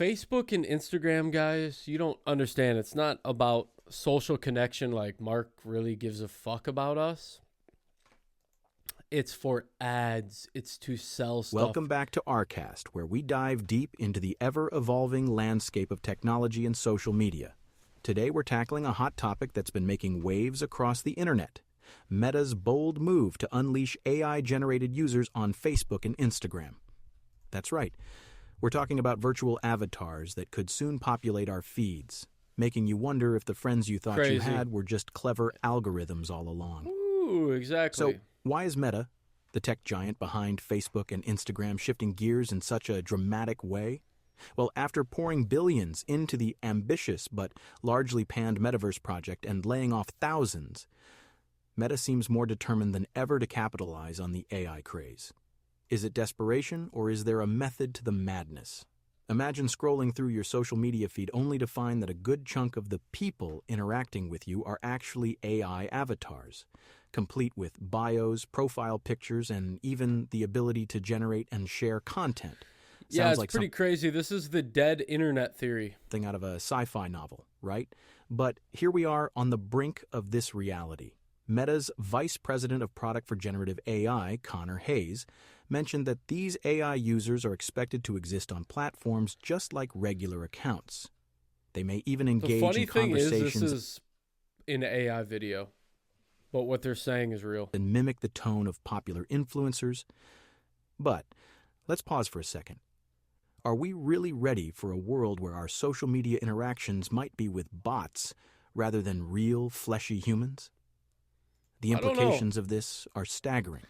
Facebook and Instagram, guys, you don't understand. It's not about social connection like Mark really gives a fuck about us. It's for ads. It's to sell stuff. Welcome back to Rcast, where we dive deep into the ever-evolving landscape of technology and social media. Today we're tackling a hot topic that's been making waves across the internet. Meta's bold move to unleash AI-generated users on Facebook and Instagram. That's right. We're talking about virtual avatars that could soon populate our feeds, making you wonder if the friends you thought you had were just clever algorithms all along. Ooh, exactly. So, why is Meta, the tech giant behind Facebook and Instagram, shifting gears in such a dramatic way? Well, after pouring billions into the ambitious but largely panned metaverse project and laying off thousands, Meta seems more determined than ever to capitalize on the AI craze. Is it desperation, or is there a method to the madness? Imagine scrolling through your social media feed only to find that a good chunk of the people interacting with you are actually AI avatars, complete with bios, profile pictures, and even the ability to generate and share content. Yeah, it's like pretty crazy. This is the dead internet theory. Something out of a sci-fi novel, right? But here we are on the brink of this reality. Meta's Vice President of Product for Generative AI, Connor Hayes, mentioned that these AI users are expected to exist on platforms just like regular accounts. They may even engage in conversations. The funny thing is, this is an AI video, but what they're saying is real. And mimic the tone of popular influencers. But let's pause for a second. Are we really ready for a world where our social media interactions might be with bots rather than real, fleshy humans? The implications of this are staggering.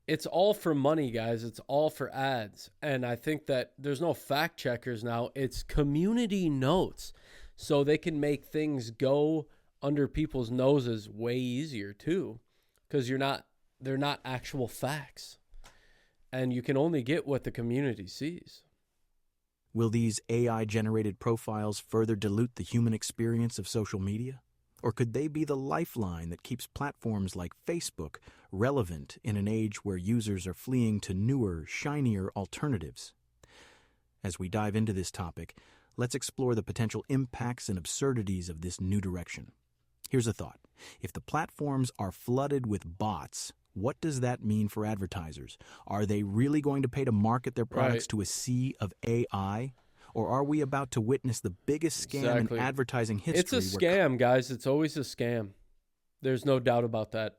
It's all for money, guys. It's all for ads. And I think that there's no fact checkers now. It's community notes. So they can make things go under people's noses way easier too. Because they're not actual facts. And you can only get what the community sees. Will these AI-generated profiles further dilute the human experience of social media? Or could they be the lifeline that keeps platforms like Facebook relevant in an age where users are fleeing to newer, shinier alternatives? As we dive into this topic, let's explore the potential impacts and absurdities of this new direction. Here's a thought. If the platforms are flooded with bots, what does that mean for advertisers? Are they really going to pay to market their products to a sea of AI? Or are we about to witness the biggest scam in advertising history? It's a scam, guys. It's always a scam. There's no doubt about that.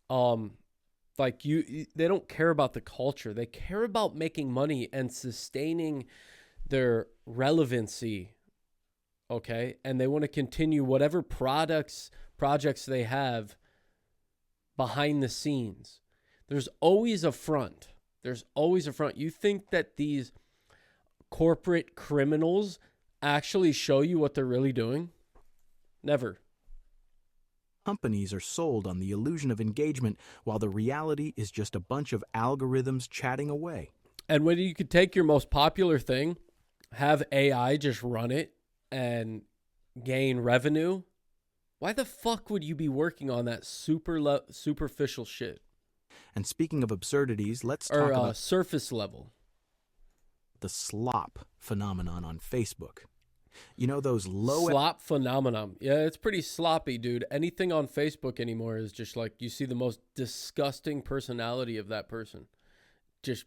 They don't care about the culture. They care about making money and sustaining their relevancy. Okay? And they want to continue whatever projects they have behind the scenes. There's always a front. You think that these corporate criminals actually show you what they're really doing? Never. Companies are sold on the illusion of engagement, while the reality is just a bunch of algorithms chatting away. And when you could take your most popular thing, have AI just run it and gain revenue, why the fuck would you be working on that superficial shit? And speaking of absurdities, let's talk about surface level. The slop phenomenon on Facebook. You know those low... Slop phenomenon. Yeah, it's pretty sloppy, dude. Anything on Facebook anymore is just like, you see the most disgusting personality of that person. Just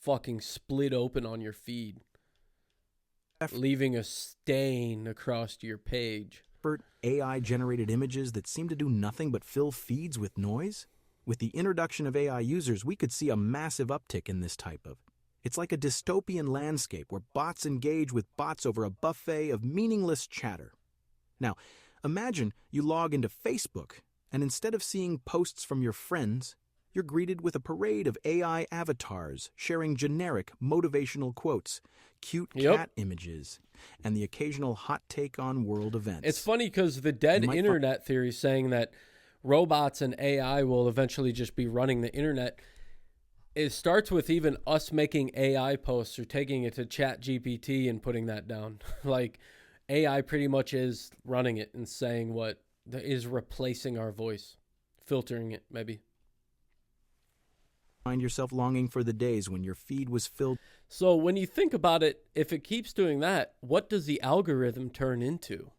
fucking split open on your feed. Leaving a stain across your page. AI-generated images that seem to do nothing but fill feeds with noise? With the introduction of AI users, we could see a massive uptick in this type of... It's like a dystopian landscape where bots engage with bots over a buffet of meaningless chatter. Now, imagine you log into Facebook, and instead of seeing posts from your friends, you're greeted with a parade of AI avatars sharing generic motivational quotes, cute cat images, and the occasional hot take on world events. It's funny because the dead internet theory saying that robots and AI will eventually just be running the internet, it starts with even us making AI posts or taking it to ChatGPT and putting that down. Like, AI pretty much is running it and saying what is replacing our voice, filtering it maybe. Find yourself longing for the days when your feed was filled. So when you think about it, if it keeps doing that, what does the algorithm turn into?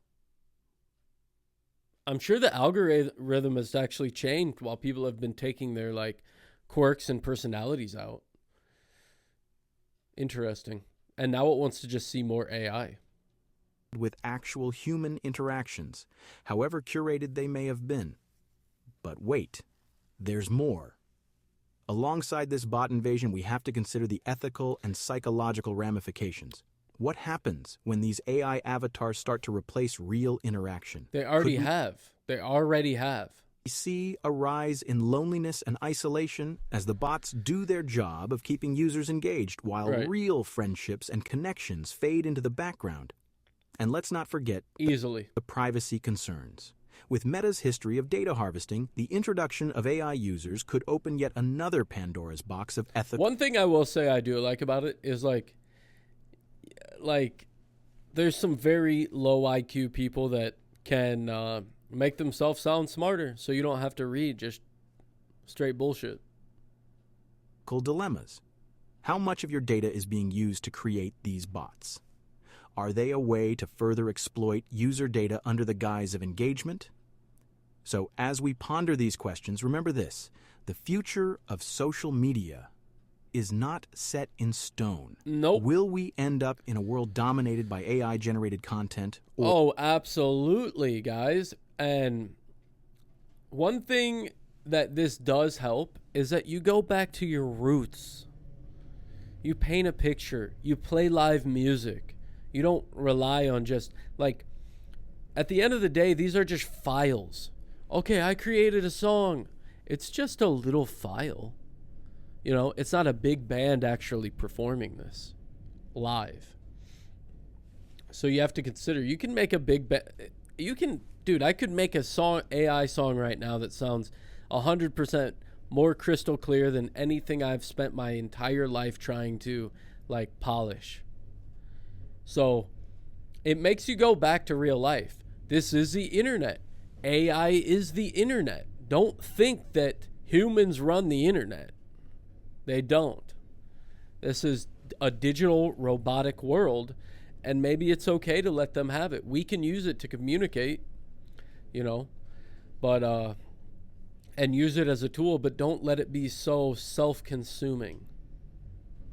I'm sure the algorithm has actually changed while people have been taking their like quirks and personalities out. Interesting. And now it wants to just see more AI. With actual human interactions, however curated they may have been. But wait, there's more. Alongside this bot invasion, we have to consider the ethical and psychological ramifications. What happens when these AI avatars start to replace real interaction? They already have. They already have. We see a rise in loneliness and isolation as the bots do their job of keeping users engaged while real friendships and connections fade into the background. And let's not forget easily the privacy concerns. With Meta's history of data harvesting, the introduction of AI users could open yet another Pandora's box of ethical... One thing I will say I do like about it is like there's some very low IQ people that can make themselves sound smarter, so you don't have to read just straight bullshit. Dilemmas. How much of your data is being used to create these bots? Are they a way to further exploit user data under the guise of engagement? So as we ponder these questions, remember this: the future of social media is not set in stone. Nope. Will we end up in a world dominated by AI-generated content? Oh, absolutely, guys. And one thing that this does help is that you go back to your roots. You paint a picture. You play live music. You don't rely on just, like, at the end of the day, these are just files. Okay, I created a song. It's just a little file. You know, it's not a big band actually performing this live. So you have to consider, you can make a big dude, I could make a song, AI song right now that sounds 100% more crystal clear than anything I've spent my entire life trying to, like, polish. So it makes you go back to real life. This is the internet. AI is the internet. Don't think that humans run the internet. They don't. This is a digital robotic world, and maybe it's okay to let them have it. We can use it to communicate, you know, but and use it as a tool, but don't let it be so self-consuming.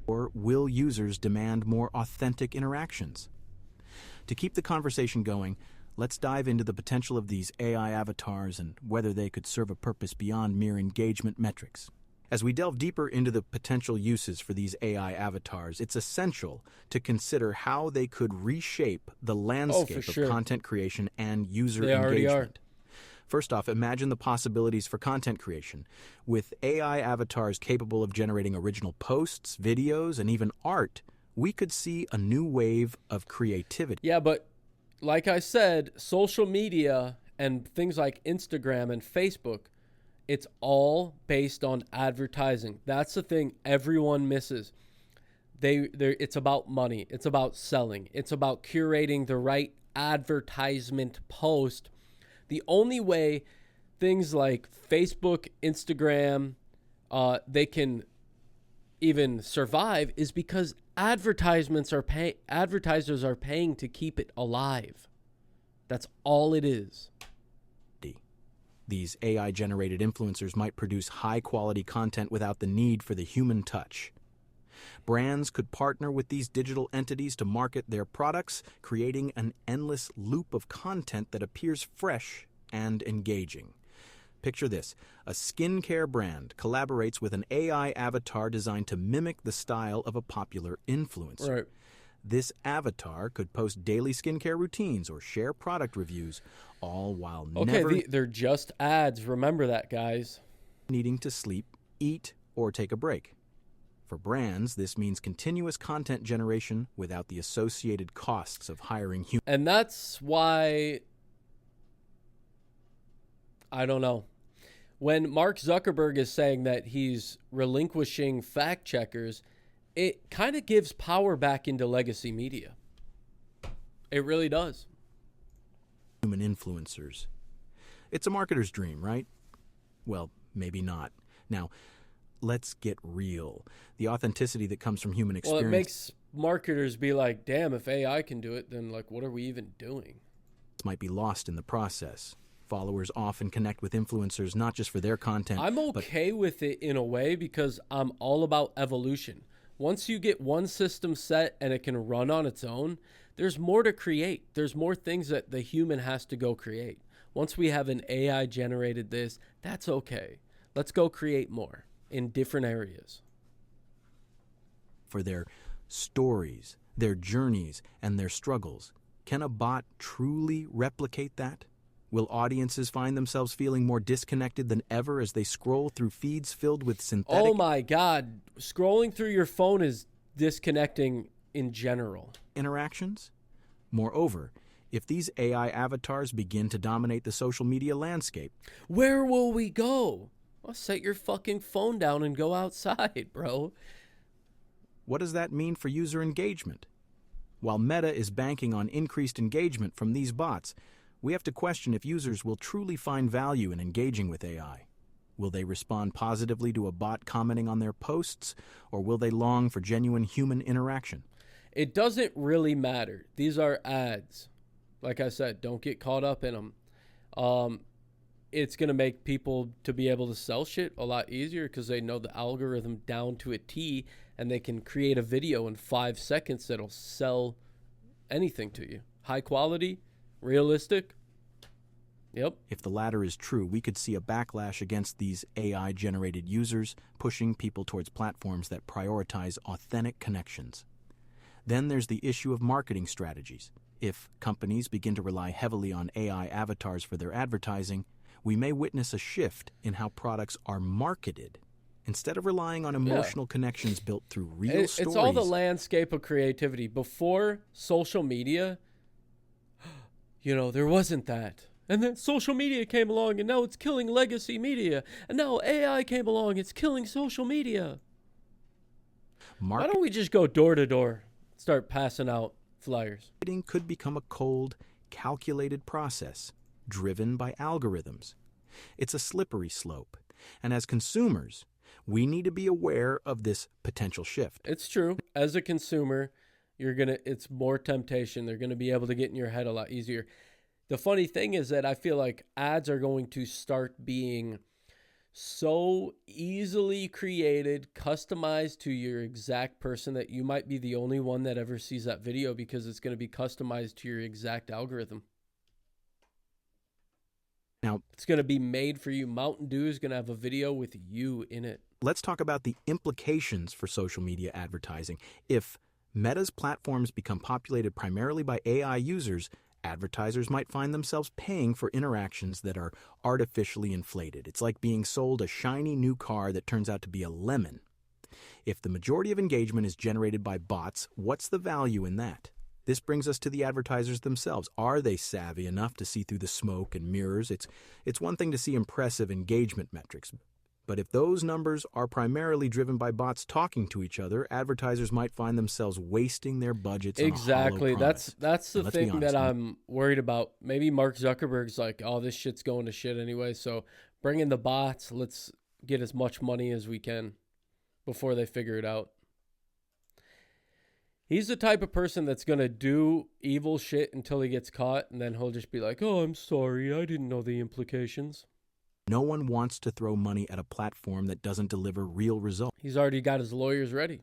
Or will users demand more authentic interactions? To keep the conversation going, let's dive into the potential of these AI avatars and whether they could serve a purpose beyond mere engagement metrics. As we delve deeper into the potential uses for these AI avatars, it's essential to consider how they could reshape the landscape of content creation and user engagement. Already are. First off, imagine the possibilities for content creation. With AI avatars capable of generating original posts, videos, and even art, we could see a new wave of creativity. Yeah, but like I said, social media and things like Instagram and Facebook, it's all based on advertising. That's the thing everyone misses. It's about money. It's about selling. It's about curating the right advertisement post. The only way things like Facebook, Instagram, they can even survive is because advertisers are paying to keep it alive. That's all it is. These AI-generated influencers might produce high-quality content without the need for the human touch. Brands could partner with these digital entities to market their products, creating an endless loop of content that appears fresh and engaging. Picture this: a skincare brand collaborates with an AI avatar designed to mimic the style of a popular influencer. Right. This avatar could post daily skincare routines or share product reviews, all while never they're just ads. Remember that, guys. needing to sleep, eat, or take a break. For brands, this means continuous content generation without the associated costs of hiring humans. And that's why, I don't know. When Mark Zuckerberg is saying that he's relinquishing fact checkers, it kind of gives power back into legacy media. It really does. Human influencers. It's a marketer's dream, right? Well, maybe not. Now, let's get real. The authenticity that comes from human Well, experience it makes marketers be like, damn, if AI can do it, then like, what are we even doing? might be lost in the process. Followers often connect with influencers not just for their content. I'm okay with it in a way because I'm all about evolution. Once you get one system set and it can run on its own, there's more to create. There's more things that the human has to go create. Once we have an AI generated this, that's okay. Let's go create more in different areas. For their stories, their journeys, and their struggles. Can a bot truly replicate that? Will audiences find themselves feeling more disconnected than ever as they scroll through feeds filled with synthetic... Oh my God. Scrolling through your phone is disconnecting in general. ...interactions? Moreover, if these AI avatars begin to dominate the social media landscape... Where will we go? Well, set your fucking phone down and go outside, bro. What does that mean for user engagement? While Meta is banking on increased engagement from these bots, we have to question if users will truly find value in engaging with AI. Will they respond positively to a bot commenting on their posts, or will they long for genuine human interaction? It doesn't really matter. These are ads. Like I said, don't get caught up in them. It's going to make people to be able to sell shit a lot easier because they know the algorithm down to a T, and they can create a video in 5 seconds that'll sell anything to you. High quality, realistic. Yep. If the latter is true, we could see a backlash against these AI-generated users, pushing people towards platforms that prioritize authentic connections. Then there's the issue of marketing strategies. If companies begin to rely heavily on AI avatars for their advertising, we may witness a shift in how products are marketed. Instead of relying on emotional connections built through real stories... It's all the landscape of creativity. Before social media, there wasn't that. And then social media came along, and now it's killing legacy media. And now AI came along, it's killing social media. Why don't we just go door to door, start passing out flyers? Marketing could become a cold, calculated process, driven by algorithms. It's a slippery slope. And as consumers, we need to be aware of this potential shift. It's true. As a consumer, it's more temptation. They're going to be able to get in your head a lot easier. The funny thing is that I feel like ads are going to start being so easily created, customized to your exact person that you might be the only one that ever sees that video because it's going to be customized to your exact algorithm. Now, it's going to be made for you. Mountain Dew is going to have a video with you in it. Let's talk about the implications for social media advertising. If Meta's platforms become populated primarily by AI users, advertisers might find themselves paying for interactions that are artificially inflated. It's like being sold a shiny new car that turns out to be a lemon. If the majority of engagement is generated by bots, what's the value in that? This brings us to the advertisers themselves. Are they savvy enough to see through the smoke and mirrors? It's one thing to see impressive engagement metrics, but if those numbers are primarily driven by bots talking to each other, advertisers might find themselves wasting their budgets on a hollow promise. That's the thing that I'm worried about. Maybe Mark Zuckerberg's like, oh, this shit's going to shit anyway, so bring in the bots. Let's get as much money as we can before they figure it out. He's the type of person that's going to do evil shit until he gets caught, and then he'll just be like, oh, I'm sorry, I didn't know the implications. No one wants to throw money at a platform that doesn't deliver real results. He's already got his lawyers ready.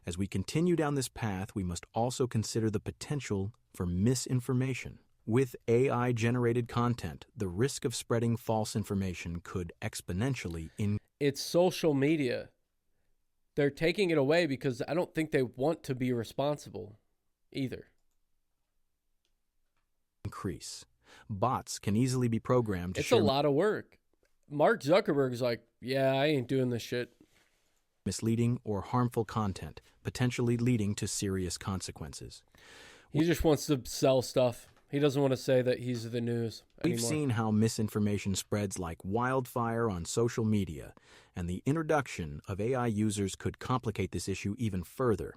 As we continue down this path, we must also consider the potential for misinformation. With AI-generated content, the risk of spreading false information could exponentially increase. It's social media. They're taking it away because I don't think they want to be responsible either. Bots can easily be programmed to It's a lot of work. Mark Zuckerberg's like, yeah, I ain't doing this shit. Misleading or harmful content, potentially leading to serious consequences. He just wants to sell stuff. He doesn't want to say that he's the news anymore. We've seen how misinformation spreads like wildfire on social media, and the introduction of AI users could complicate this issue even further.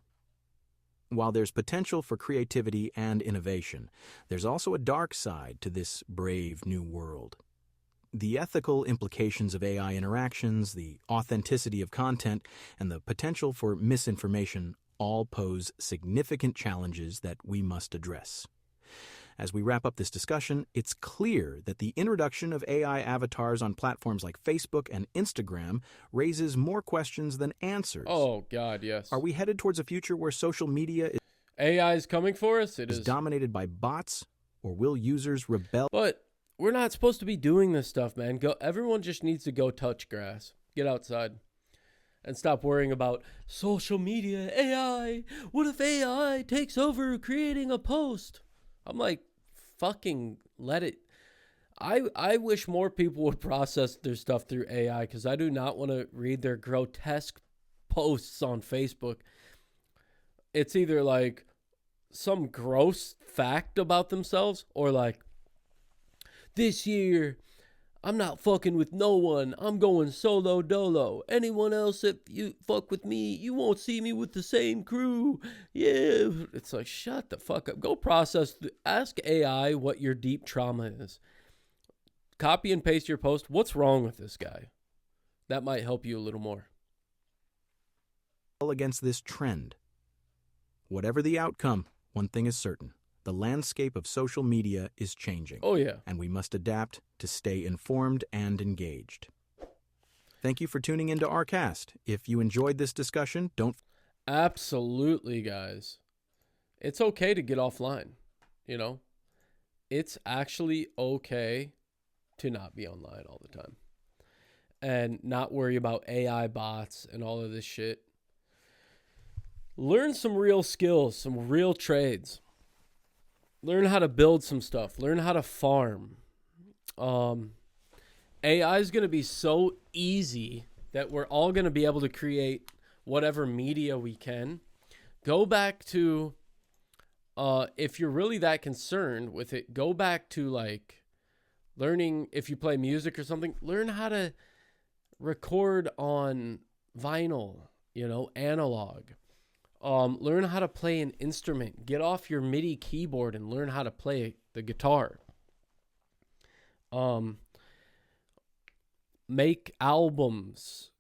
While there's potential for creativity and innovation, there's also a dark side to this brave new world. the ethical implications of AI interactions, the authenticity of content, and the potential for misinformation all pose significant challenges that we must address. As we wrap up this discussion, it's clear that the introduction of AI avatars on platforms like Facebook and Instagram raises more questions than answers. Oh, God, yes. Are we headed towards a future where social media AI is coming for us? It is is. dominated by bots, or will users rebel? But we're not supposed to be doing this stuff, man. Everyone just needs to go touch grass. Get outside. And stop worrying about social media, AI. What if AI takes over creating a post? I'm like, fucking let it. I wish more people would process their stuff through AI, because I do not want to read their grotesque posts on Facebook. It's either like some gross fact about themselves, or like, this year, I'm not fucking with no one. I'm going solo dolo. Anyone else, if you fuck with me, you won't see me with the same crew. Yeah. It's like, shut the fuck up. Go process. Ask AI what your deep trauma is. Copy and paste your post. What's wrong with this guy? That might help you a little more. Against this trend. Whatever the outcome, one thing is certain. The landscape of social media is changing. Oh, yeah. And we must adapt to stay informed and engaged. Thank you for tuning into our cast. If you enjoyed this discussion, don't... Absolutely, guys. It's okay to get offline, you know? It's actually okay to not be online all the time. And not worry about AI bots and all of this shit. Learn some real skills, some real trades. Learn how to build some stuff. Learn how to farm. AI is going to be so easy that we're all going to be able to create whatever media we can. Go back to, if you're really that concerned with it, go back to like learning, if you play music or something, learn how to record on vinyl, analog. Learn how to play an instrument. Get off your MIDI keyboard and learn how to play the guitar. Make albums.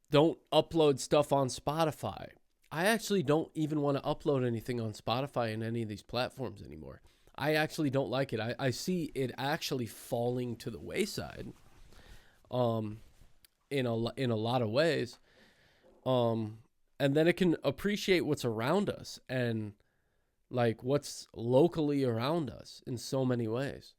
Don't upload stuff on Spotify. I actually don't even want to upload anything on Spotify and any of these platforms anymore. I actually don't like it. I see it actually falling to the wayside in a lot of ways. And then it can appreciate what's around us and like what's locally around us in so many ways.